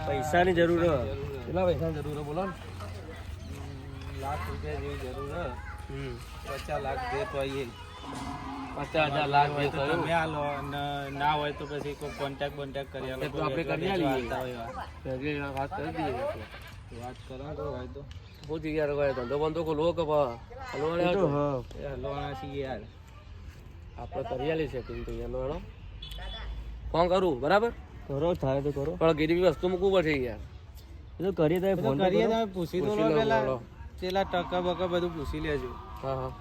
પૈસા ની જરૂર કેટલા પૈસાની જરૂર બોલો ને? લાખ રૂપિયા જેવી જરૂર હે. 50 લાખ દે તો આઈએ. 50,000 લાખ હોય તો તમે આલો, ના હોય તો પછી કોઈ કોન્ટેક્ટ કરી આલો. તો આપણે કરી આલીએ. વાત કરી દઈએ. વાત કરો તો હોય તો બહુ યાર હોય ધંધો બંધો ખોલવો કે હલવાના છીએ યાર. આપણે કરી આલી છે તું યાર ફોન કરું બરાબર? કરો થાય તો કરો, પણ ગીરી વસ્તુ મૂકવું પડશે યાર. એ તો કરીએ તો ફોન કરીએ તો પૂછી તો લો પેલા પેલા ટકા બકા બધું પૂછી લેજો. હા હા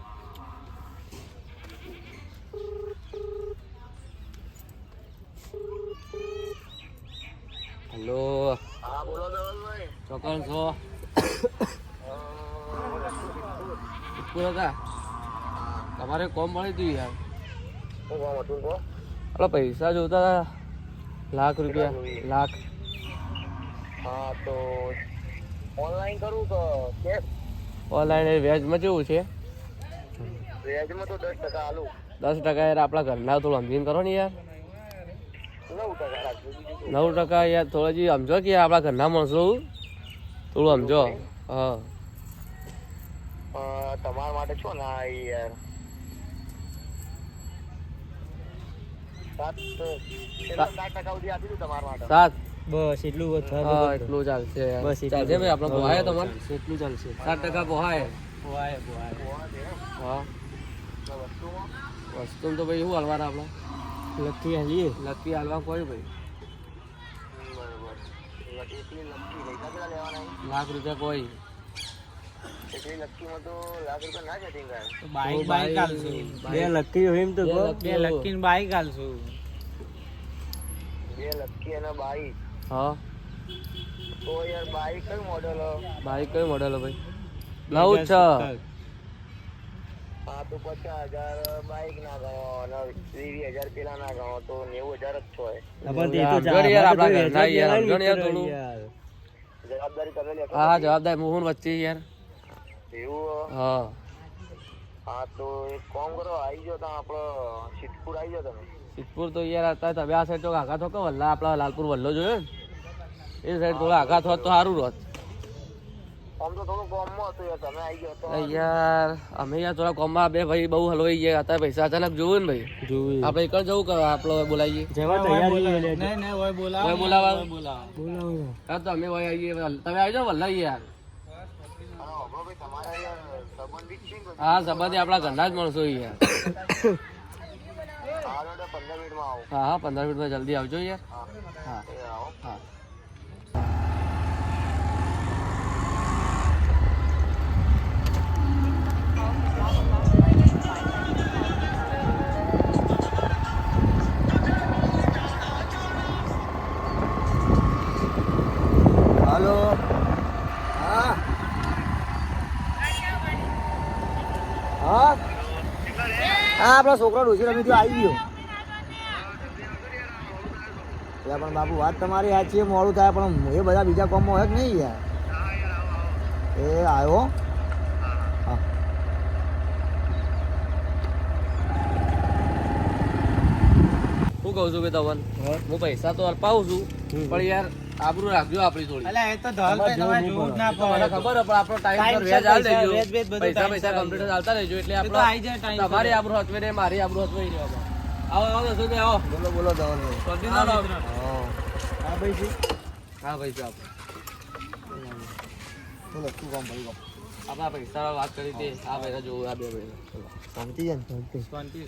હેલો. હા બોલો દેવલભાઈ. ચોકન છો? પૂરા તમારે કોમ મળી હતું યાર. શું કામ હતું તો? આપણા પૈસા જોતા હતા, લાખ રૂપિયા. લાખ. હા તો ઓનલાઈન કરું કે કેશ? ઓનલાઈન વ્યાજમાં કેવું છે? વ્યાજમાં તો 10% આલું. 10% યાર આપણા ઘરના થોડું સમજીને કરો ને યાર. 9% રાખજો બીજું શું? 9% યાર થોડા જી સમજો કે આપણા ઘરના માણસો થોડું સમજો. હા તમારા માટે છો ને આ યાર 7% સુધી આપી દઉં તમારા માટે. 7 બસ એટલું એટલું ચાલશે યાર. બસ ચાલશે ભાઈ આપણે પોહાય તમારે એટલું ચાલશે. 7% પોહાય. પોહાય હા વસ્તુમાં વસ્તુ તો ભાઈ શું હાલવાના આપણે? લખી આવીએ. લકી હાલવા કોઈ ભાઈ બરોબર. એટલી લક્કી પૈસા કેટલા લેવાના? લાખ રૂપિયા કોઈ. એટલી લક્કીમાં તો લાખ રૂપિયા ના સેટિંગ થાય. બાઈક આલશું. બે લકી હોય એમ તો બે લકી ને બાઈક આલશું. 2 લક્કી અને બાઈક. હા તો યાર બાઈક કયું મોડેલ? બાઈક કયું મોડેલ ભાઈ? 9 હા તો 50,000 બાઈક ના ગણો અને 20,000 પેલા ના ગણો તો 90,000 જ છો. જવાબદારી તમે લેશો? હા જવાબદારી મોહન વચ્ચે યાર. એવું? હા હા તો એક કામ કરો, આવી જાઓ તો આપણો સિદ્ધપુર આવી જાઓ તમે. સિદ્ધપુર તો યાર અત્યારે તમે આ સાઈડ તો આઘા થો કે વલ્લા આપણા લાલપુર વલ્લો જોયો ને એ સાઈડ થોડા આઘા થોત તો સારું રહત. આમ તો થોડું ગામમાં હતું યાર, તમે આવી ગયો તો યાર અમે યાર થોડા કોમમાં બે ભાઈ બહુ હલવાઈ ગયા અત્યારે પૈસા અચાનક જોવું ને ભાઈ આપણે એક જવું કે આપણે બોલાવીએ બોલાવા હા તો અમે ભાઈ આવીએ તમે આવી જાઓ વલ્લા યાર. તમારા યાર સંબંધિત છે ને? હા સંબંધી આપણા ઘરના જ માણસો યાર. 15 મિનિટમાં આવો. હા હા 15 મિનિટમાં જલ્દી આવજો યાર. હા આવો. હા હાલો. હા હા આપણા છોકરા ડોસી રમી આવી ગયો. પણ બાપુ વાત તમારી સાચી, મોડું થાય પણ એ બધા બીજા કામમાં હોય કે નહીં યાર. એ આવ્યો. હા શું કહું છું કે તવન હું પૈસા તો અપાવું છું પણ યાર આબરૂ રાખજો આપણી થોડી. અલા એ તો ધવલભાઈ તમારે જોવું જ ના પડે. મને ખબર હે પણ આપણો ટાઈમ પર વ્યાજ આલ દેજો. પૈસા કમ્પ્લીટ આલતા રહેજો એટલે આપણો તમારી આબરૂ હતવે ને મારી આબરૂ હતવે રહેવા. આવો દસો બે આવો. બોલો ધવલભાઈ. કંટીન્યુ આવો. હા ભાઈ જી. હા ભાઈ સાહેબ બોલો શું કામ ભાઈ? આપણા પૈસા વાત કરી દે. આ પૈસા જોવું આ બે પૈસા શાંતિ છે ને? શાંતિ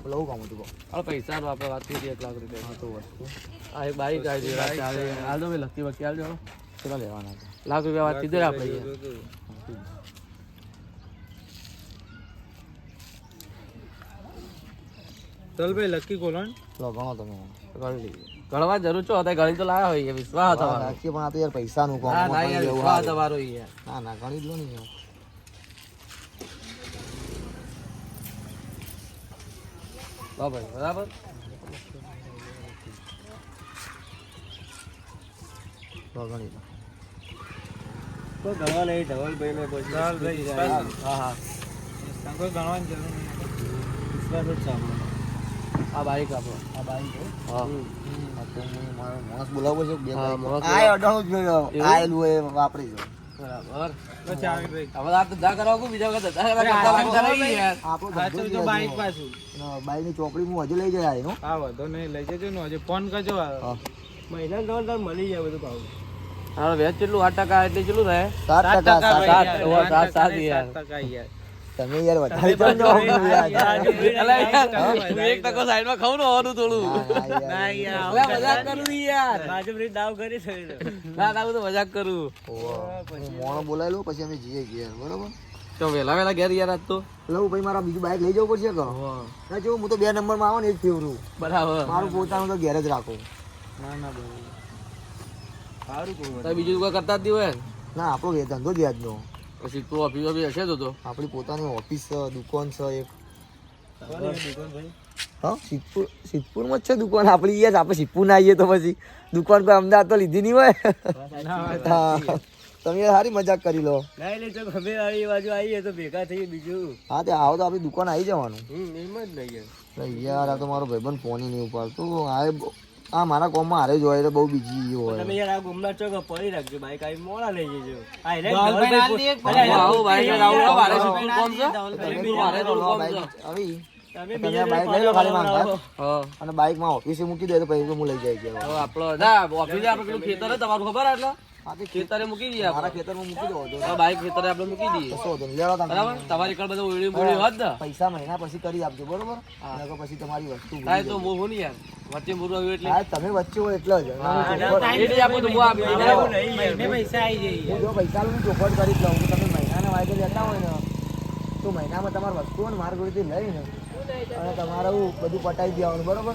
બોલો શું કામ હતું? આપણે પૈસાનું આપણે વાત કરી દઈએ 1 લાખ રૂપિયા તો વસ્તુ આ એક બાઈક આવી છે હાલ દો ભાઈ લખી વખી હાલ દો. કેટલા લેવાના છે? લાખ રૂપિયા વાત કીધે આપણે ચલ ભાઈ લકી કોલોન લો ગણો તમે ગણી લઈએ. ગણવા જરૂર છો હતા ગણી તો લાયા હોય વિશ્વાસ હતો તમારો. સાચી પણ આ તો યાર પૈસાનું કામ ના ના યાર વિશ્વાસ તમારો યાર. ના ના ગણી જ લો ને યાર. તો ભાઈ બરાબર તો ગણી લો. કોઈ ગણવા નહીં ધવલભાઈ ને પછી હા હા કોઈ ગણવાની જરૂર નહીં વિશ્વાસ જ છે આપણો. આ બાઈક આપણો આ બાઈક હો. હા આ તો હું મારો માણસ બોલાવવો છે બે હા, બાઈક. માણસ આ અડાણું જ જોયો એવું? આયેલું એ વાપરી જો બરાબર પછી આવી ભાઈ હવે આ ધંધા કરવા કો બીજા વખત ધંધા કરવા કરતા નહીં યાર. આપણો પાછું ધંધો જ તો એ બાઈક હજુ. પાછું બાઈક ની ચોપડી હું હજુ લઈ જાય એનો. હા વાંધો નહીં લઈ જજો ને હજુ ફોન કરજો હા. મહિના ડોલ તાર મળી જાય બધું ભાવ હા વેચ કેટલું 8% એટલે કેટલું રહે 7% સાત, સાત. ઓવર સાત, સાત યાર. યાર તમે યાર વધારે કેમ જાઓ છો યાર? અલા યાર, હું 1% સાઈડમાં ખાઉં ને હોવાનું થોડું. ના યાર. અલા મજાક કરું યાર. બાજુ ફરી દાવ કરી ના ના હું તો મજાક કરું. ઓહો. હું મોણો બોલાવી લઉં પછી અમે જઈએ ઘેર બરોબર. તો વેલા ઘેર યાર આજ તો. લઉં ભાઈ મારા બીજું બાઈક લઈ જવું પડશે કે ના જો હું તો 2 નંબરમાં આવો ને એ જ ફેવરું. બરાબર મારું પોતાનું તો ઘેર જ રાખું. ના ના બરોબર સારું કોઈ તો બીજું કોઈ કરતા જ નહીં હોય ને? ના આપણો એ ધંધો જ વ્યાજનો. પછી તું ઓફિસ હશે તો આપણી પોતાની ઓફિસ છે, દુકાન છે એક. ભાઈ હા સિદ્ધપુરમાં જ છે દુકાન આપણી યાર. આપણે સિદ્ધપુર ના આવીએ તો પછી દુકાન કોઈ અમદાવાદ તો લીધી નહીં હોય. હા તમે યાર સારી મજાક કરી લો. લઈ લેજો અમે આવી બાજુ આવીએ તો ભેગા થઈએ બીજું હા તે આવો તો આપણી દુકાન આવી જવાનું. એમ જ લઈએ યાર આ તો મારો ભાઈબંધ ફોન નહીં ઉપાડતો. આ મારા કોમમાં હારે જ હોય તો બહુ બીજી હોય. તમે યાર આ ગુમના ચોક પડી રાખજો બાઈક આવી મોડા લઈ જજો આવું ભાઈ આવું મારે શું કોમ છે? મારે તો કોમ છે. આવી તમે તમે આ બાઈક લઈ લો ખાલી માંગા હા અને બાઈકમાં ઓફિસે મૂકી દે તો પછી તો હું લઈ જાય ગયા. તો આપણો ના ઓફિસે આપણે પેલું ખેતર છે તમારું ખબર એટલે હા તે ખેતરે મૂકી દઈએ મારા આપણે. ખેતરમાં મૂકી દો તો તો બાઈક ખેતરે આપણે મૂકી દઈએ કશો વાંધો નહીં. લેવા તમે બરાબર તમારી કણ બધું ઓળી બોળી હોત ને પૈસા મહિના પછી કરી આપજો બરોબર. નકર પછી તમારી વસ્તુ ભૂલી થાય તો જજો. હું હું નહીં યાર વચ્ચે મૂરું આવ્યું એટલે હા તમે વચ્ચે હોય એટલે જ એટલે આપો તો હું આપી દઉં. પૈસા આવી જાય હું જો પૈસા લઉં ચોખવટ કરી જ લઉં. હું તમે મહિનાના વાયદે લેતા હોય ને તો મહિનામાં તમારી વસ્તુઓ ને મારા જોડેથી લઈને અને તમારું બધું પટાઈ દેવાનું બરોબર.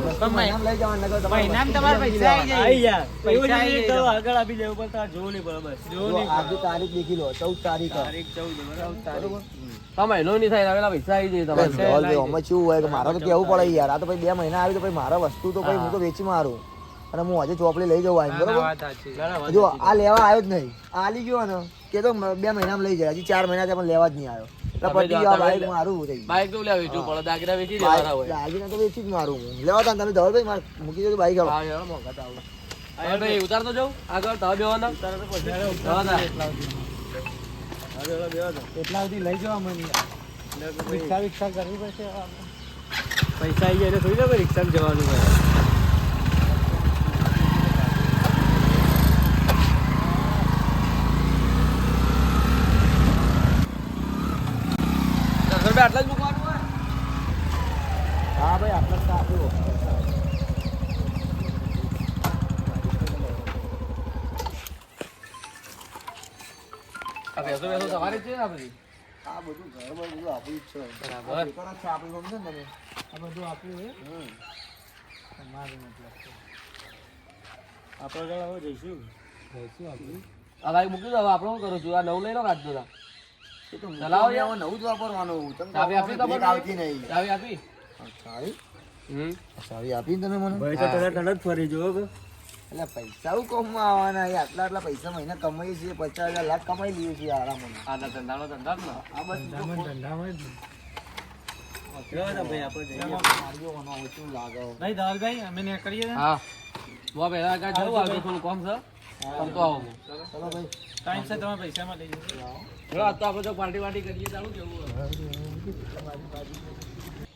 વસ્તુ મહિનામાં લઈ જવાનું નકર તમારે પૈસા આવી જાય પૈસા આવી જાય આગળ આપી દેવું પણ તાર જોવું નહીં બરોબર જોવું નહીં આજની તારીખ દેખી લો 14 તારીખ. તારીખ 14 બરોબર તો મહિનો નહીં થાય આવેલા પૈસા આવી જાય તમારે ધવલભાઈ, આમાં કેવું હોય કે મારે તો કેવું પડે યાર. આ તો પછી 2 મહિના આવી તો પછી મારા વસ્તુ તો પછી હું તો વેચી મારું અને હું આજે ચોપડી લઈ જવું આવીને બરોબર. જો આ લેવા આવ્યો જ નહીં. આ આલી ગયો ને કે તો 2 મહિનામાં લઈ જાય. હજી 4 મહિના પણ લેવા જ નહીં આવ્યો. એટલે પછી આ બાઈક મારું થઈ ગયું. બાઈક તો લેવા વેચવું પડે દાગીના વેચી દેવાના હોય દાગીના તો વેચી જ મારું હું. લેવા તા ને તમે ધવલભાઈ મારે મૂકી દેજો બાઈક હવે. હા યાર મોંઘા તો આવું. હવે ભાઈ ઉતાર તો જાઉં આગળ તમે બેવાના એટલા સુધી લઈ જવા મને રિક્ષા વિક્ષા કરવી પડશે પૈસા આવી જાય થોડી ને રિક્ષા જવાનું હોય આટલા જ મૂકવાનું હોય. હા ભાઈ આટલા જ આપ્યો. આ ભેંસો બેસો તમારી જ છે ને આ બધી? આ બધું ઘર બધું આપણું જ છે. બરાબર. આ દુકાન જ છે આપણી સમજો ને તમે. આ બધું આપ્યું હે તમારું મતલબ આપણે આગળ હવે જઈશું આ બાઈક મૂકી દો હવે આપણે શું કરું છું આ નવું લઈ લો કાઢ દો એ તો હું ચલાવો તો યાર. હવે નવું જ વાપરવાનું. તમે ચાવી આપી બ્રેક તમને? આવતી નહીં. ચાવી આપી ચાવી હમ ચાવી આપી ને તમે મને. ભાઈ તો તરત જ ફરી જો એટલે પૈસા હું કોમમાં આવવાના યાર. આટલા પૈસા મહિના કમાઈએ છીએ 50,000 લાખ કમાઈ લઈએ છીએ આરામમાં. આ ધંધાનો ધંધા જ ને આ બસ ધંધામાં જ ભાઈ આપણે માર્યો વાનો ઓછું લાગે. ભાઈ ધવલભાઈ અમે ને કરીએ હા હું પહેલા આગળ જવું આગળ થોડું કામ છે પણ તો આવું ચલો ભાઈ. ટાઈમ છે તમે પૈસામાં લઈ જજો ચલો આજ તો આપણે તો પાર્ટી વાર્ટી કરીએ ચાલુ કેવું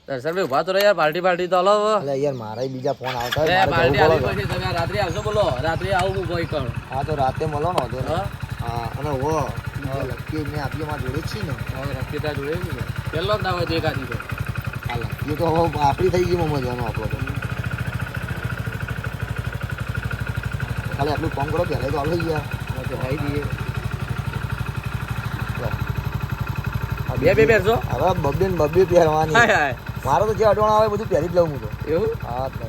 દર્શનભાઈ ઉભા તો રહે યાર પાર્ટી તો હલો હવે. એટલે યાર મારા બીજા ફોન આવતા એ હોય, મારે પાર્ટી જવું આવી પડે. પછી તમે આ રાત્રે આવશો બોલો રાત્રે આવું હું કોઈ કણ હા તો રાતે મળો ને વાંધો નહીં. હા હા અને વો બીજા લકી મેં આપીએ માં જોડે જ છીએ ને. હવે રખીતા જોડે ને પેલો જ ના હોય દેખાતી તો આ લકી તો હવે આપણી થઈ ગઈ મજાનો આપણો તો. ખાલી આટલું કામ કરો પહેલા તો આવે યાર. આવી દઈએ આ બે પહેરશો હવે બબ્બે પહેરવાની. હાય હાય મારો તો જે અડવાણો આવે બધું પહેરી જ લઉં હું તો. એવું હા તો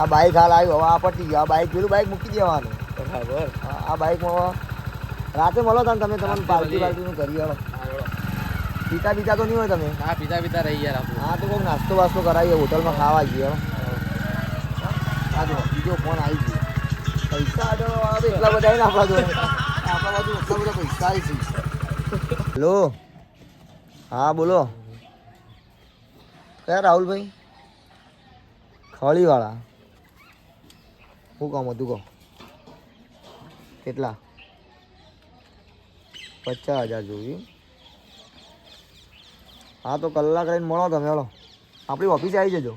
આ બાઈક હાલ આવ્યું હવે આ પટી ગયું. આ બાઈક પેલું બાઈક મૂકી દેવાનું. બરાબર. આ બાઈકમાં રાતે મળો તમે તમને પાર્ટી પાર્ટીનું કરી આવો. પીતા પીતા તો નહીં હોય તમે? હા પીતા રહી યાર આપણે. હા તો કોઈક નાસ્તો વાસ્તો કરાવીએ, હોટલમાં ખાવા જઈએ. હા જો બીજો ફોન આવી ગયો. પૈસા વાળા તો એટલા બધા ને આપણા જોડે. આપણા બાજુ એટલા બધા પૈસા આવી છે. હેલો, હા બોલો. કયા રાહુલભાઈ? ખળીવાળા. શું કામ હતું કહો? કેટલા? 50,000 જોયું. હા તો કલાક રહીને મળો તમે. હેલો આપણી ઓફિસે આવી જજો.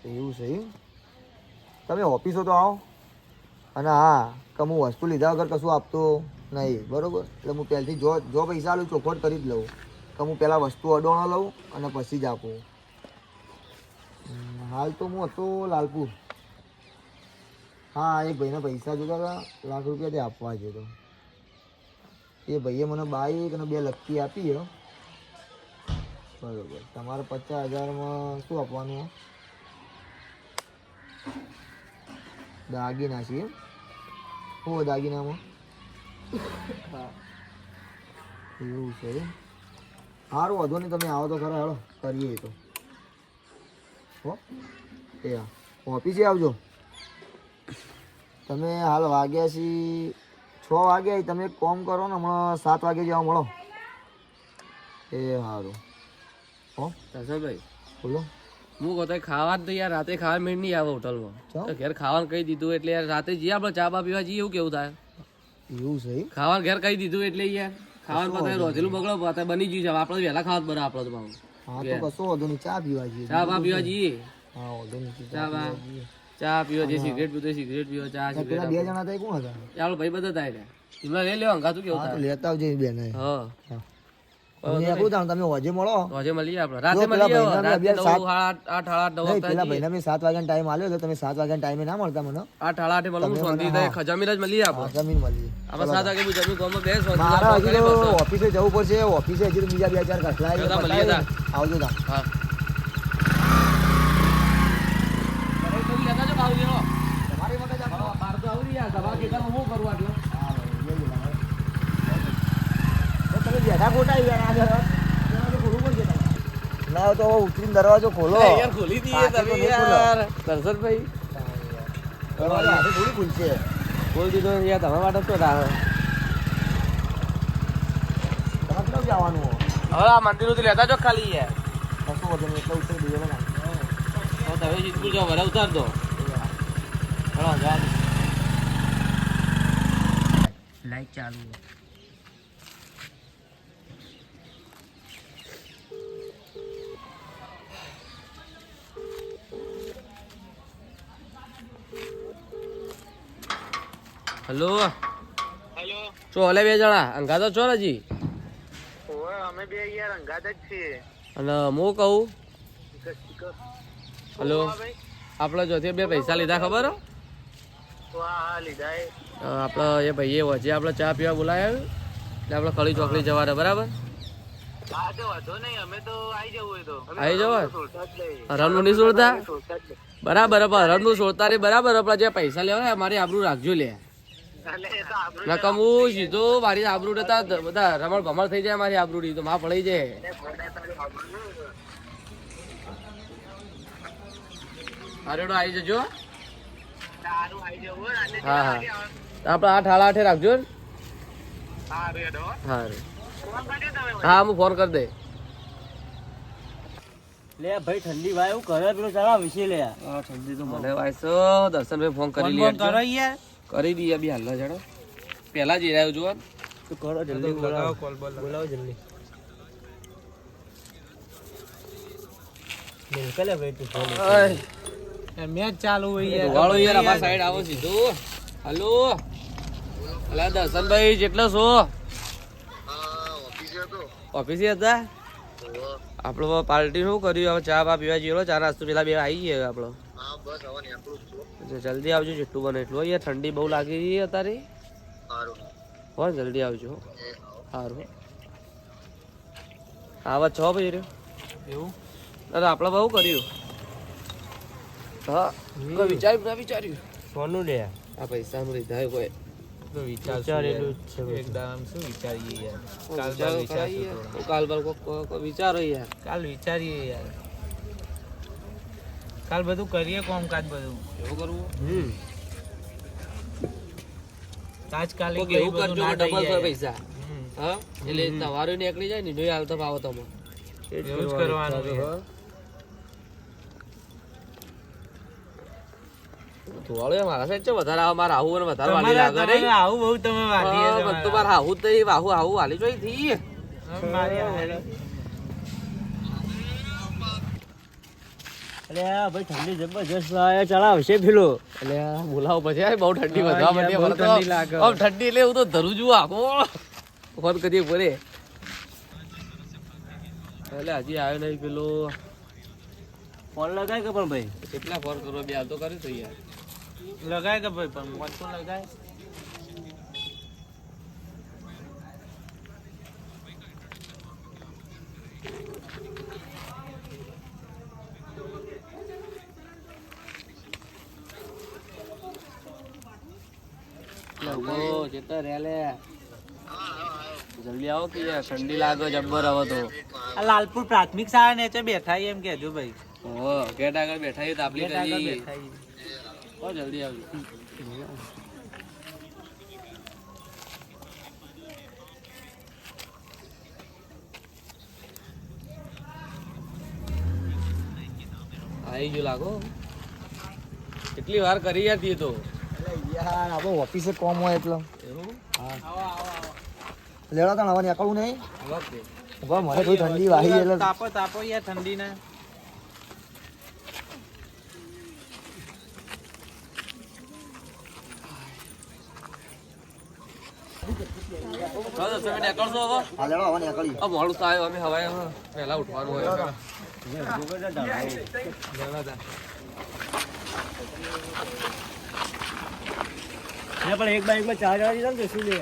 એવું છે એમ? તમે ઓફિસો તો આવો. અને હા કે હું વસ્તુ લીધા વગર કશું આપતો નહીં, બરાબર? એટલે હું પહેલથી જો પૈસા આલું ચોખવટ કરી જ લઉં કે હું પહેલાં વસ્તુ અડોણો લઉં અને પછી જ આપું. હાલ તો હું હતો લાલપુર. હા એક ભાઈને પૈસા જોતા હતા, લાખ રૂપિયા તે આપવા છે. તો એ ભાઈએ મને બાઈક અને 2 લક્કી આપી હો. બરાબર. તમારે 50,000માં શું આપવાનું? દાગીના છે એમ? શું દાગીનામાં? એવું છે એમ? સારું વાંધો નહીં, તમે આવો તો ખરા. હેલો કરીએ તો. હો એ હા ઓફિસે આવજો. તમે હાલ વાગ્યા છીએ 6 વાગ્યા. તમે એક કામ કરો ને, હમણાં 7 વાગે જેવા મળો. એ સારું. હો દર્શનભાઈ બોલો. હું કહું ખાવા તો યાર રાતે ખાવા મેળ નહીં આવે હોટલમાં. ઘેર ખાવાનું કહી દીધું એટલે યાર રાતે જઈએ આપણે ચા બા પીવા જઈએ. એવું કેવું થાય? એવું છે? ખાવાનું ઘેર કહી દીધું એટલે યાર ખાવાનું પતાય રોજેલું બગડો પતાય બની ગયું છે. આપણે વહેલા ખાવા બરાબર આપણે તો ભાવ. હા તો કશો વાંધો નહીં, ચા પીવા જઈએ. ચા બા પીવા જઈએ. હા વાંધો નહીં, ચા પીવા જે સિગરેટ પીતો સિગરેટ પીવો. ચા પેલા 2 જણા હતા કોણ હતા? આપણે ભાઈ બધા થાય એમને લઈ લેવા અંગાતું કેવું હા તો થાય? લેતા આવજો એ બેને. હા તમે હોજે મળો. રોજે મળીએ આપણે. રાતે મળીએ. રાતે 9, 8, 8, 9 પેલા ભાઈને મેં 7 વાગ્યાનો ટાઈમ આલ્યો તો તમે 7 વાગ્યાના ટાઈમે ના મળતા મને. 8, 8 મળવું શાંતિ થાય. જમીન જ મળીએ આપણે. જમીન મળીએ. આપણે 7 વાગે જમીન ગામમાં બે મારે હજી તો ઓફિસે જવું પડશે. ઓફિસે હજી તો બીજા 2-4 કસલા આવજો તા. હા તમારી માટે જ આપણો બાર તો આવડી યાર. તમારે ખેતરમાં શું કરવું આટલું? તમે બેઠા ખોટા યાર. ના તો ઉતરીને દરવાજો ખોલો યાર. ખોલી દઈએ તમે યાર. દર્શનભાઈ થોડી ખુલશે. બોલ દીધો યાર. તમારા માટે તો રાહ. તમારે ક્યાં જવાનું? હવે આ મંદિર સુધી લેતા જો ખાલી યાર. કશું વધુ નહીં, એટલે ઉતરી દઈએ ને. તમે સિદ્ધપુર જાઓ વરા ઉતાર દો. લાઈટ ચાલુ. Hello hello. ચો હલે 2 જણા અંગાતો છો ને હજી? ઓય અમે બે યાર અંગાત જ છીએ. અને હું કહું હેલો આપણે જોથી 2 પૈસા લીધા ખબર હો? હા લીધા. આપણે એ ભાઈએ વચ્ચે આપણે ચા પીવા બોલાયા એટલે આપણે ખળી ચોકડી જવાના. બરાબર? હા તો વાંધો નહીં, અમે તો આવી જવું હોય તો આવી જવા. રણનું નહીં છોડતા? બરાબર. રણનું છોડતા રે. બરાબર. આપણે જે પૈસા લેવા મારી આબરૂ રાખજો લે. નકમ હું સીધો મારી આબરૂ રહેતા બધા રમણ ભમણ થઈ જાય. મારી આબરૂ તો માં પડી જાય. હારેડો આવી જજો. હા હા આપણે 8, 8 રાખજો ને. હા હું ફોન કરી દે. લે ભાઈ ઠંડી વાય એવું કરે પેલો ચલા વિશે લે. ઠંડી તો મને વાયસો. દર્શનભાઈ ફોન કરી લે. કરો યાર. કરી દઈએ બી હાલ જાડો. પહેલા જ આવ્યો જો તો કરો જલ્દી બોલાવો. બોલાવો જલ્દી. નિકલે ભાઈ તું ફોન. મેચ ચાલુ હોય યાર. વાળો યાર અમાર સાઈડ આવો સીધું. હાલો અલા દર્શનભાઈ જેટલો છો? ઓફિસે હતા. આપણો પાર્ટી શું કર્યું? હવે ચા બા પીવા જઈએ. ચા નાસ્તો પેલા 2 આવી ગયા આપણો. જલ્દી આવજો જેટલું બને એટલું. યાર ઠંડી બહુ લાગી રહી અત્યારે. હો જલ્દી આવજો. સારું આવા 6 બજે રહ્યો એવું. અરે આપણે બહુ કર્યું. હા કોઈ વિચાર્યું ના વિચાર્યું સોનું લે આ પૈસાનું લીધા કોઈ વિચારેલું જ છે એકદમ શું વિચારીએ યાર વિચારો કરાઈએ. કાલ બાલ કોક વિચારો યાર કાલ વિચારીએ યાર કાલ બધું કરીએ કામકાજ બધું એવું કરવું આજકાલ કોક એવું કરજો કે ડબલ થાય પૈસા હા એટલે તમારું નીકળી જાય ને જોઈ આવતા પાવો તમે એવું જ કરવાનું છે. થોડું મારા સાઈડ છે વધારે આવે મારા આવું અને વધારે વાલી લાગે તમારે નહીં આવું બહુ તમે વાલીએ હા, બધું મારા આવું જ નહીં આવું વાલી જોઈ થી મારી હારી. અરે આ ભાઈ ઠંડી જબરજસ્ત લાગે ચલાવશે પેલો એટલે બોલાવો પછી આ બહુ ઠંડી વધવા યાર, માંડી બહુ મને તો ઠંડી લાગે. આમ ઠંડી એટલે હું તો ધરું છું આખો ફોન કરીએ બોલે એટલે હજી આવ્યો નહીં પેલો ફોન લગાય કે પણ ભાઈ કેટલા ફોન કરો બે હાલ તો કર્યું તો યાર લગાય કે ભાઈ પણ મત તો લગાય ઓ જેતા રેલે જલ્દી આવો કે યાર ઠંડી લાગે જબ્બર હવે તો આ લાલપુર પ્રાથમિક શાળા ને બેઠા એમ કેજો ભાઈ ઓ ગેટ આગળ બેઠા છે તાપલી ગેટ આગળ કરી બેઠા છીએ. ઓ જલ્દી આવજો આવી ગયું લાગો કેટલી વાર કરી યાર તી તો યાર આપણે ઓફિસે કોમ હોય એટલે એવું લેવા તને હવે નીકળવું નહીં ઓકે ઉભા, મને થોડી ઠંડી વાહી એટલે તાપો તાપો યાર ઠંડી ના ચાલો તમે નીકળશો હવે હા લેવા હવે નીકળી આ મોડું થાય અમે હવાય પહેલા ઉઠવાનું હોય પણ એક બાઈકમાં 4 જણા દીધા ને શું લે એ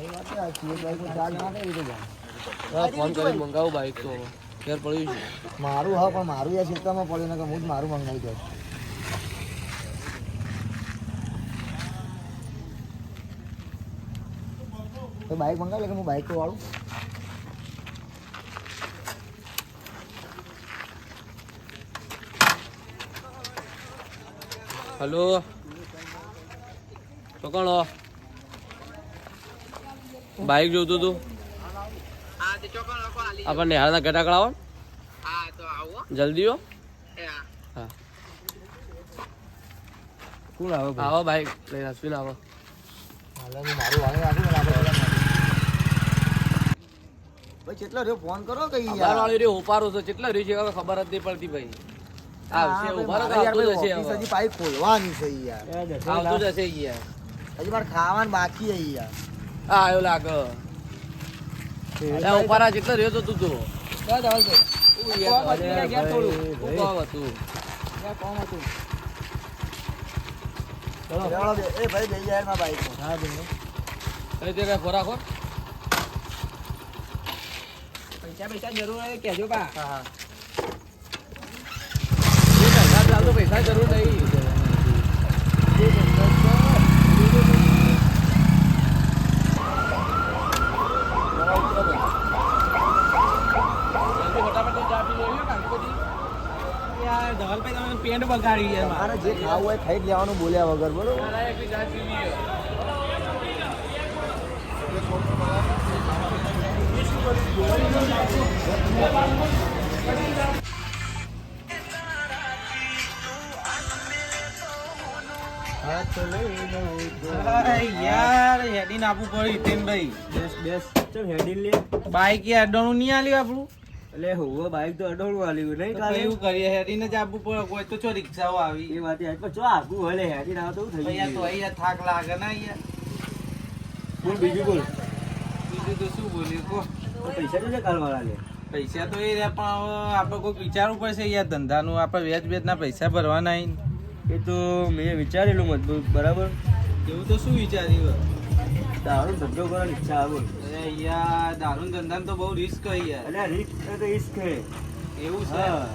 વાત સાચી, એક બાઈકમાં ચાર જણા તો એ તો જાય. ફોન કરી મંગાવું બાઈક તો ફેર પડ્યું છે મારું હા પણ મારું યાર ક્ષેત્રમાં પડ્યું ને કે હું જ મારું મંગાવી દઉં તો બાઈક મંગાવી લે કે હું બાઈક તો વાળું હલો પકડો બાઈક જોતું તું આપણને નેહાળના ગટાકડા આવો જલ્દી હો હા કોણ આવે ભાઈ? આવો બાઈક લઈને અશ્વિન આવો હાલે હું મારું વાળું રાખું ને આપણે પેલા ભાઈ કેટલો રહ્યો ફોન કરો કઈ બાર યાર વાળી રહ્યો ઉપાડો તો કેટલા રહ્યું છે હવે ખબર જ નહીં પડતી ભાઈ આવશે હા, ઉભા રહો ભાઈ, આવતું મારે જશે યાર હવે. ઓફિસ હજી પાછી ખોલવાની છે યાર આવતું જશે યાર હજી મારે ખાવાનું બાકી છે યાર હા આવ્યો લાગે અલ્યા ઉપાડા જેટલો રહ્યો તો તું તો લેવાડો બે. એ ભાઈ બેસી જાય મારા બાઈકમાં. હા ભાઈ પૈસા જરૂર હોય કેજો બા પૈસા જરૂર નહીં યાર ધવલભાઈ તમે પેન્ટ બગાડી યાર મારે જે ખાવું હોય ખાઈ જ લેવાનું બોલ્યા વગર બરોબર યાર હેડી નાખવું પડ્યું હિતેનભાઈ બેસ ચમ હેડી લે બાઈક યાર અડવાનું નહીં આલ્યું આપણું એટલે હોવો બાઈક તો અડોળું આલ્યું નહીં તો કાલે એવું કરીએ હેડીને જ આપવું પડે કોઈ તો ચો રિક્ષાઓ આવી એ વાત યાર પણ ચો આગું હલે હેડી ના તો થઈ યાર તો ગયું અહીંયા થાક લાગે ના યાર બોલ બીજું બોલ બીજું તો શું બોલીએ કો તો પૈસા તો છે કાલવાળા લે પૈસા તો એ રહ્યા પણ હવે આપણે કોઈક વિચારવું પડશે યાર ધંધાનું આપણે વ્યાજ પૈસા ભરવાના ઈ. એ તો મેં વિચારેલું મજબૂત બરાબર એવું તો શું વિચાર્યું તારું ધંધો કરવાની ઈચ્છા આવે અરે યાર દારૂ ધંધામાં તો બહુ રિસ્ક હોય યાર એટલે રિસ્ક તો રિસ્ક છે એવું છે હા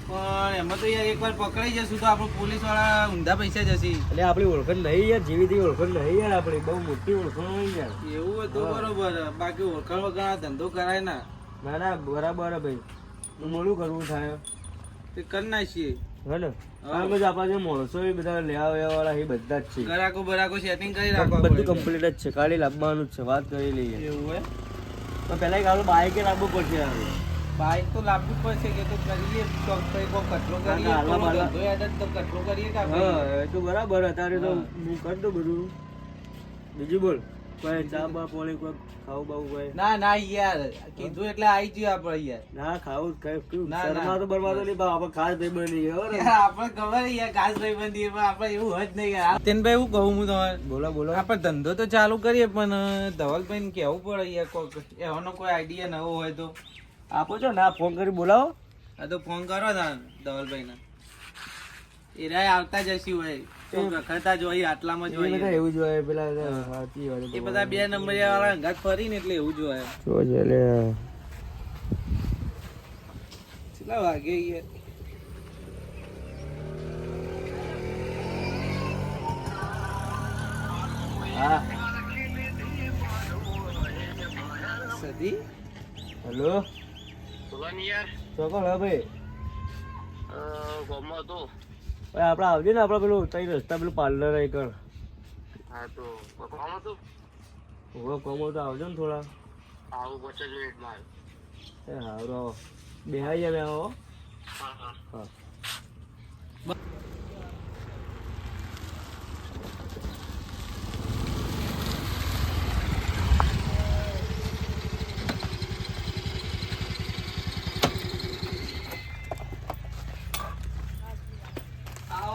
પણ એમાં તો યાર એકવાર પકડાઈ જશું તો આપણે પોલીસ વાળા ઊંધા પૈસા જશે. એટલે આપણી ઓળખાણ નહીં યાર, જેવી તેવી ઓળખાણ નહીં યાર, આપણી બહુ મોટી ઓળખાણ હોય યાર. એવું હોય તો બરોબર, બાકી ઓળખાણ વગર આ ધંધો કરાય ના. ના ના બરાબર હે ભાઈ, મોડું કરવું થાય તે કરી નાખીએ. હે ને? કારણ કે આપણા જે માણસો એ બધા લેવા વેવા વાળા એ બધા જ છે, ગરાકો બરાકો સેટિંગ કરી રાખવા બધું પડે. કમ્પ્લીટ જ છે, ખાલી લાવવાનું જ છે, વાત કરી લઈએ. એવું હોય તો પહેલા એક આપણે બાઈકે લાવવું પડશે હવે. બાઈક તો લાવવું જ પડશે કે તો કરીએ ચોક કઈ કોઈ કચરો કરીએ ના, તો હાલવા ધંધો યાદ જ તો કચરો કરીએ કે આપણે. હા એ તો બરાબર, અત્યારે તો હું કરી દઉં બધું. બીજું બોલ, કોઈ ચા બા પોળી કોઈ ખાવું બાવું કોઈ? ના ના યાર કીધું એટલે આવી જઈએ આપણે યાર. ના ખાવું કઈ કેવું ના, ના. શરમા તો બરમાતો નહીં, પણ આપણે ખાસ ભાઈ બની ગયો ને. યાર આપણે ખબર છે યાર ખાસ ભાઈબંધી પણ આપણે એવું હોય જ નહીં યાર. તેનભાઈ એવું કહું હું તમારે, બોલો બોલો. આપણે ધંધો તો ચાલુ કરીએ પણ ધવલભાઈ ને કેવું પડે યાર કોક એવાનો કોઈ આઈડિયા નવો હોય તો. આપો છો ના, ફોન કરી બોલાવો. આ તો ફોન કરો તા ધવલભાઈ ને, એરાય આવતા જ હશે હોય તો રખડતા જ હોય આટલામાં જ એ બધા હોય. એવું જ હોય, પેલા સાચી વાત. એ બધા 2 નંબરિયા વાળા અંગાત ફરી ને એટલે એવું જ હોય. જો છે લે. કેટલા વાગે યાર? હા સદી હેલો, ચોકલ હા ભાઈ. ભાઈ આપણે આવજે ને, આપણે પેલું તઈ રસ્તા પેલું પાર્લર એ કર. ઓહો કોમો તો આવજો ને થોડા. એ હારું આવો, બેહાઈ જાય આવો.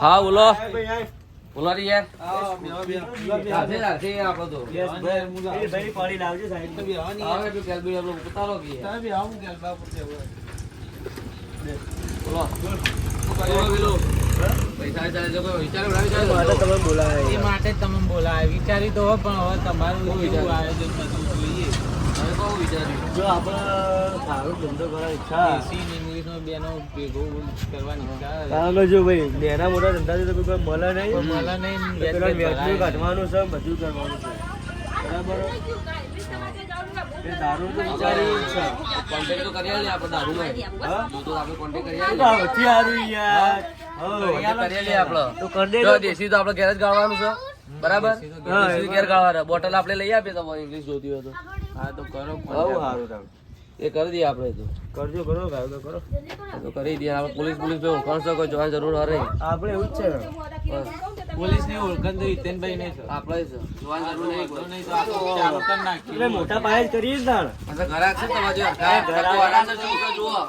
હા હા બોલો ભાઈ આય. બોલો રે યાર. આવો, બેહો, બેહો. સાથે સાથે આપણો તો યસ ભાઈ, એ ભાઈ પાણી લાવજો સાહેબ. તો બેહો ને યાર. આવે તો કેલ્બી આપણો ઉતારો કે યાર. તમે બેહો, હું ગેલ બાપુ બેહો. બોલો બોલો પેલું પૈસા ચાલે જો કોઈ વિચાર માટે તમે બોલાય. એ માટે જ તમે બોલાય વિચારી તો હો, પણ હવે તમારું કેવું આયોજન બધું જોઈએ. હવે કહું વિચાર્યું જો આપણે સારું ધંધો કરવાની ઈચ્છા. દેશી ને ઇંગ્લિશનો બેનો ભેગો કરવાની ઈચ્છા. કારણ કે જો ભાઈ નાના મોટા ધંધાથી તો કોઈ મળે નહીં, મળે નહીં, પેલા વેચનું કાઢવાનું છે, બધું કરવાનું છે, બરાબર. એ દારૂ તો વિચારી છે. કોન્ટેક્ટ તો કરી આલે આપણે દારૂમાં. હા જો તો આપણે કોન્ટેક્ટ કરી તો આલે. સૌથી સારું યાર. કોન્ટેક્ટ કરી આલે આપણે. તો કરી દેજો. જો દેશી તો આપણે ઘેર જ ગાળવાનું છે, બરાબર? હા, દેશી ઘેર ગાળવાના. બોટલ આપણે લઈ આપીએ તમારે ઇંગ્લિશ જોતી હોય તો. હા તો કરો બહુ સારું તમે એ કરી દઈએ આપણે તો. કરજો, કરો કાયદો કરો. એ તો કરી દઈએ. આપણે પોલીસ પોલીસ તો ઓળખાણ કોઈ જોવાની જરૂર હરે. આપણે એવું જ છે ને. બસ પોલીસ ની ઓળખાણ તો હિતેનભાઈ નહીં છે. આપણે જ જોવાની જરૂર નહીં કોઈ. નહીં તો આ તો ચાલુ કરી એટલે નાખીએ. મોટા પાયે જ કરીએ જ તાણ. પાછા ઘરાક છે તમારે જો હરખા. તો વરાદર જો ઉભા જુઓ.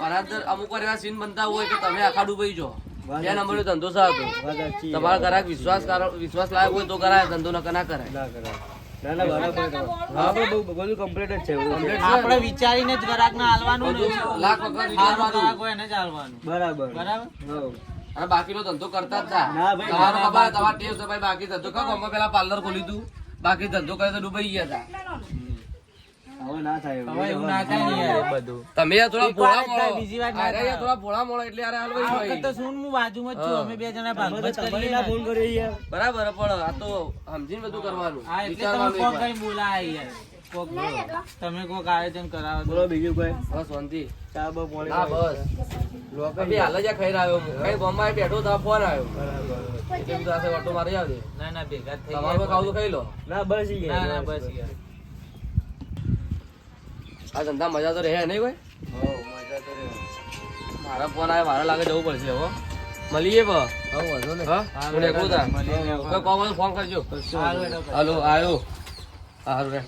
વરાદર અમુક વાર એવા સીન બનતા હોય કે તમે આખા ડૂબાઈ જો. 2 નંબરનો ધંધો સાચો. વાત સાચી. તમારા ઘરાક વિશ્વાસ લાયક હોય તો કરાય, ધંધો ન કરાય. ના કરાય. ના ના બરાબર કરો. હા આપણે બધું કમ્પ્લીટ જ છે. આપણે વિચારીને જ ગ્રાહક ને હાલવાનું ને. લાખ વખત સારો વિચારવાનું. ગ્રાહક હોય એને જ હાલવાનું. બરાબર. બરાબર. હા. અને બાકીનો ધંધો કરતા જ તા. ના ભાઈ, તમારો ખબર તમારા ટેવ છે ભાઈ, બાકી ધંધો કરો. અમે પેલા પાર્લર ખોલ્યું હતું, બાકી ધંધો કરે તો ડૂબાઈ ગયા હતા. હવે ના થાય એવું. હવે એવું ના થાય ને યાર બધું. તમે યાર થોડા એક વાર ભોળા જ થાય, મળો. બીજી વાર ના અરે યાર થાય. થોડા ભોળા મળો એટલે યાર હાલ આ ભાઈ વખત તો શું હું બાજુમાં જ છું, અમે 2 જણા અમે તો ભાગવત તમારે કરીએ ના ને. ફોન કર્યો યાર. બરાબર, પણ આ તો સમજીને બધું કરવાનું. હા એટલે તમે વિચારવાનું કોક એકવાર. કઈ બોલાય યાર. કોક તમે કોક આયોજન કરાવો તો. બોલો બીજું કોઈ? બસ શાંતિ. ચા બા પોણી ના બસ અભી હાલ જ આ ખાઈને આવ્યો હું. કઈ બોમ્બે બેઠો તો ફોન આવ્યો બરાબર. એટલે કીધું આ વટો મારી આવજે. ના ના ભેગા થઈ તમારું ખાવું તો ખાઈ લો. ના બસ ઈ ના ગયા. ના બસ યાર. આ ધંધા મજા તો રહે નહીં કોઈ. હો મજા તો રે. મારા ફોન આવે, મારા લાગે જવું પડશે હવે. મળીએ બા. હો વાંધો નહીં. હા હું નીકળું તા. મળીને કોઈ કોમ હોય તો ફોન કરજો. સારું હેડો. હાલો આવ્યો. સારું રે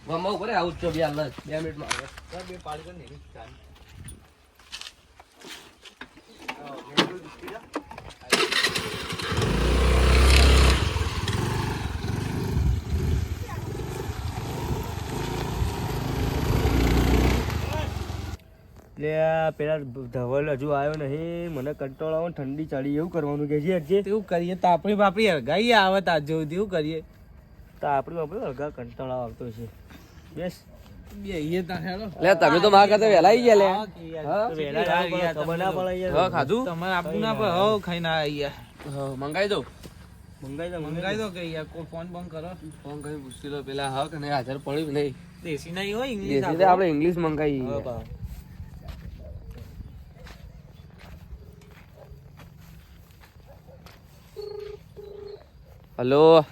ગમવા ઉપર આવું જ છો 2 મિનિટમાં આવે. બે પાડી કર ને ચાલ. એટલે આ પેલા ધવલ હજુ આવ્યો નહીં, મને કંટ્રોલ આવે, ઠંડી ચડી, એવું કરવાનું કે છે હજી. એવું કરીએ તો આપણી બાપડી હરગાઈ આવે તાજ જેવું એવું કરીએ. તો આપણે આપણે અડધા કંટાળો આવતો છે. બેસ લે તમે તો મારા કરતા વહેલા આવી ગયા લે વેલા જાવ પણ ખબર ના પડે યાર. હા ખાધું તમારે આપવું ના પડે હો ખાઈને આયા હા મંગાઈ દો મંગાઈ દો કે યાર કોઈ ફોન બંધ કરો ફોન કરી પૂછી લો પેલા હા કે નહીં હાજર પડ્યું નહીં દેશી નહીં હોય ઇંગ્લિશ દેશી તો આપણે ઇંગ્લિશ મંગાઈ હલો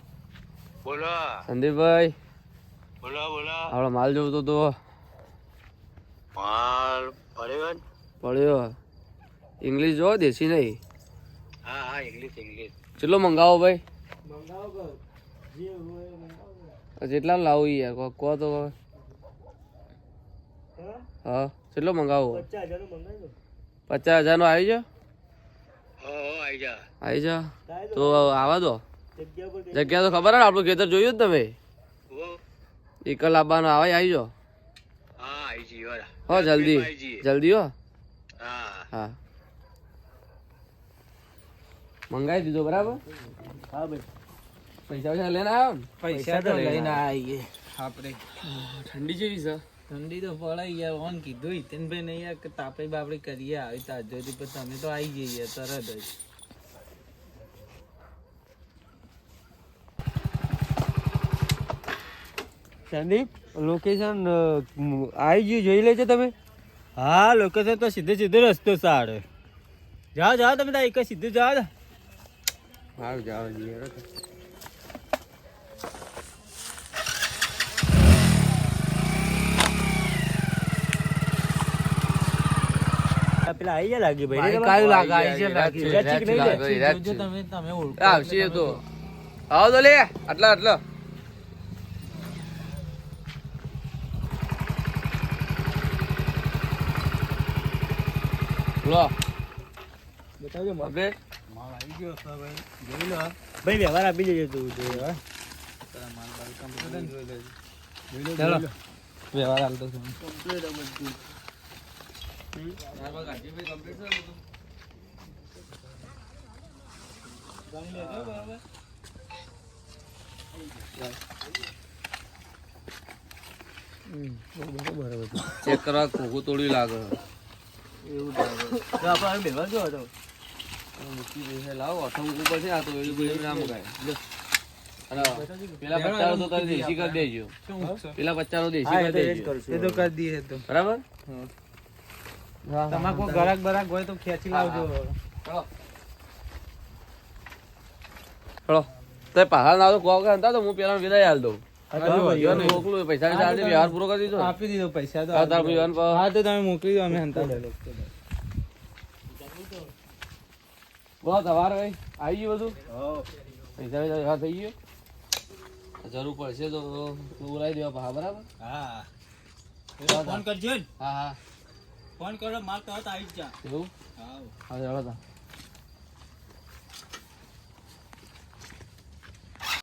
બોલો સંદીપભાઈ બોલો બોલો આપણો માલ જોતો તો માલ પડ્યો ને? પડ્યો ઇંગ્લિશ જો દેશી નહીં હા હા ઇંગ્લિશ ચેટલો મંગાવો ભાઈ જેટલા લાવું યાર કહો તો હવે. હા કેટલો મંગાવો 50,000 નો આવી જા હો આઈ જા આવી જા તો આવા દો જગ્યા તો ખબર ને આપણું ખેતર જોયું જ તમે ઓ એકલ લાવવાનો આવે આવી જાઓ હા આઈ જી વાળા હો જલ્દી જલ્દી હો હા હા મંગાવી દીધો બરાબર હા ભાઈ પૈસા પૈસા લઈને આવ્યો ને પૈસા તો લઈને આવીએ આપણે ઠંડી જેવી છે ઠંડી તો પડે યાર ઓન કીધું હિતેનભાઈ ને યાર કે તાપે બાપડે કરીએ આવી તાજોથી પણ તમે તો આવી જઈએ તરત જ સંદીપ લોકેશન આવી ગયું જોઈ લેજો તમે હા લોકેશન તો સીધો રસ્તો સારો જાઓ જાઓ તમે તો એક સીધું જાઓ ને સારું જાવ પેલા આવી ગયા લાગી ભાઈ કાયું લાગે તમે ઓળખો આવશે એ તો આવો તો લે આટલા લો બતાવજો અબે ભાઈ વ્યવહાર આપી દેજો તું ચાલો વ્યવહાર હાલતો છું ચેક કરવા કોકો તોડી લાગે આપણે વ્યવહાર જો હતો મૂકી દે લાવો અઠમ ઉપર છે આ તો એ બધું ના મુકાય લો. અને પેલા 50 તો તારે દેશી કરી દેજો પેલા 50 નો દેશી કરી દેજો એ તો કરી દઈએ તો બરાબર તમારે કોઈ ગરાક બરાક હોય તો ખેંચી લાવજો ચલો ચલો તે પહાડ ના તો કોક હતા તો હું પેલા વિદાય હાલ દઉં યોન મોકલું પૈસા ની ચાલતી વ્યવહાર પૂરો કરી દીધો આપી દીધો પૈસા તો હા તાર યોન હા તો તમે મોકલી દો અમે હંતા બોલો તમારે ભાઈ આવી ગયું બધું પૈસા વ્યવહાર થઈ ગયો જરૂર પડશે તો બોલાવી દેવા હા બરાબર ફોન કરજો ને હા હા ફોન કરો માલ તો આવી જ જા એવું હા ચાલો તા